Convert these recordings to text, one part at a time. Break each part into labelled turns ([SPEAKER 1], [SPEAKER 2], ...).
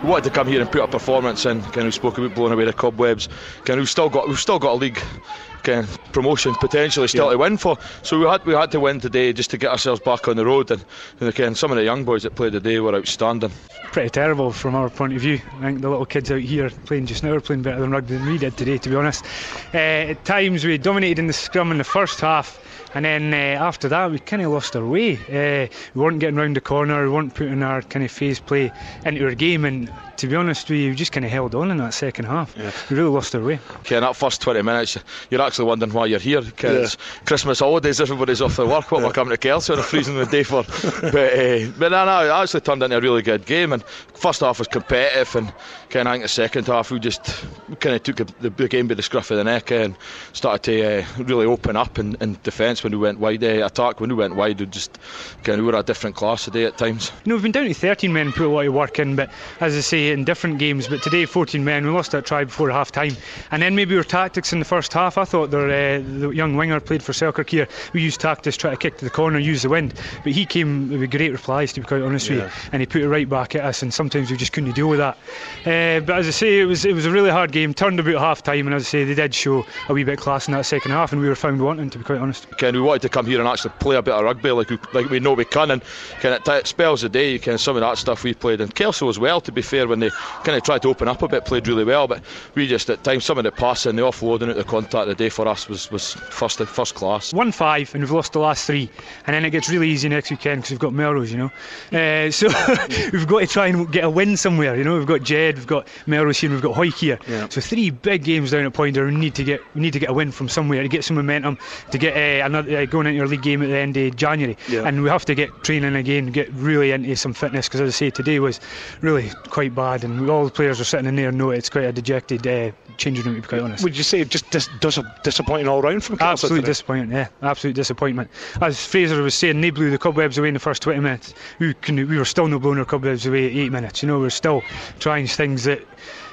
[SPEAKER 1] wanted to come here and put a performance in. We spoke about blowing away the cobwebs. We've still got a league promotion potentially still to win for, so we had to win today just to get ourselves back on the road. And some of the young boys that played today were outstanding.
[SPEAKER 2] Pretty terrible from our point of view. I think the little kids out here playing just now are playing better than rugby than we did today, to be honest. At times we dominated in the scrum in the first half, and then after that we kind of lost our way. We weren't getting round the corner, we weren't putting our kind of phase play into our game, and to be honest, we just kind of held on in that second half. We really lost our way.
[SPEAKER 1] In that first 20 minutes you're actually wondering why you're here. It's Christmas holidays, everybody's off the work, what we're coming to Kelso on a freezing the day for. But no, it actually turned into a really good game, and first half was competitive, and I think the second half we just kind of took the game by the scruff of the neck and started to really open up in defence when we went wide. Attack when we went wide, we were a different class today at times.
[SPEAKER 2] We've been down to 13 men, put a lot of work in, but as I say, in different games. But today 14 men, we lost that try before half time, and then maybe our tactics in the first half. I thought the young winger played for Selkirk here, we used tactics, try to kick to the corner, use the wind, but he came with great replies, to be quite honest with you, and he put it right back at us, and sometimes we just couldn't deal with that. But as I say, it was a really hard game, turned about half time, and as I say, they did show a wee bit of class in that second half, and we were found wanting, to be quite honest.
[SPEAKER 1] We wanted to come here and actually play a bit of rugby like we know we can, and at spells a day some of that stuff we played, and Kelso as well, to be fair, when they tried to open up a bit, played really well, but we just at times, some of the passing, the offloading out the contact today for us was first class.
[SPEAKER 2] 1-5 and we've lost the last 3, and then it gets really easy next weekend because we've got Melrose, so we've got to try and get a win somewhere. We've got Jed, we've got Melrose here, and we've got Hoyk here, so 3 big games down at Poynder. We need to get a win from somewhere to get some momentum, to get another going into our league game at the end of January, and we have to get training again, get really into some fitness, because as I say, today was really quite bad, and all the players are sitting in there, know it's quite a dejected changing room, to be quite honest.
[SPEAKER 3] Would you say just disappointing all round from Kelso?
[SPEAKER 2] Absolute disappointment, absolute disappointment. As Fraser was saying, they blew the cobwebs away in the first 20 minutes. We were still not blowing our cobwebs away at 8 minutes. We're still trying things that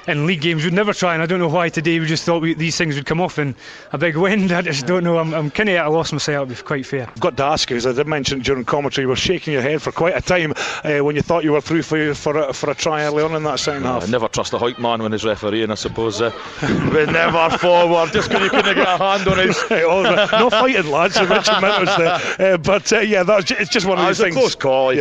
[SPEAKER 2] in league games we'd never try, and I don't know why today we just thought these things would come off in a big wind. I just don't know. I'm kind of at a loss myself, to be quite fair.
[SPEAKER 3] I've got to ask you, as I did mention during commentary, you were shaking your head for quite a time when you thought you were through for a try early on in that second half.
[SPEAKER 1] I never trust a Hoyk man when he's refereeing, I suppose. We never forward, just because you couldn't get a hand on his...
[SPEAKER 3] No fighting, lads. Richard Minto's there. It's just one of these things.
[SPEAKER 1] It was a close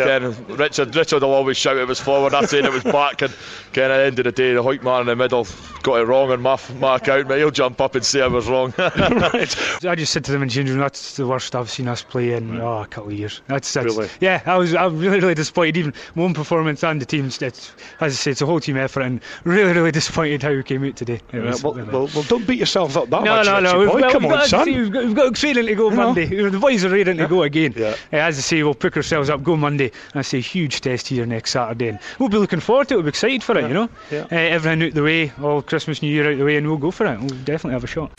[SPEAKER 1] call. Richard will always shout it was forward. I said it was back, and at the end of the day, the Hoyk man in the middle got it wrong on my account, but he'll jump up and say I was wrong.
[SPEAKER 2] Right. I just said to them in changing room, that's the worst I've seen us play in a couple of years. That's
[SPEAKER 3] really?
[SPEAKER 2] Yeah, I'm really disappointed. Even my own performance and the team's, as I say, it's a whole team effort, and really disappointed how we came out today.
[SPEAKER 3] Well, don't beat yourself up that much.
[SPEAKER 2] No.
[SPEAKER 3] Come on, son.
[SPEAKER 2] We've got training to go Monday. The boys are ready to go again. As I say, we'll pick ourselves up, go Monday, and I say huge test here next Saturday, and we'll be looking forward to it. We'll be excited for it. Everything out the way, all Christmas, New Year out the way, and we'll go for it. We'll definitely have a shot.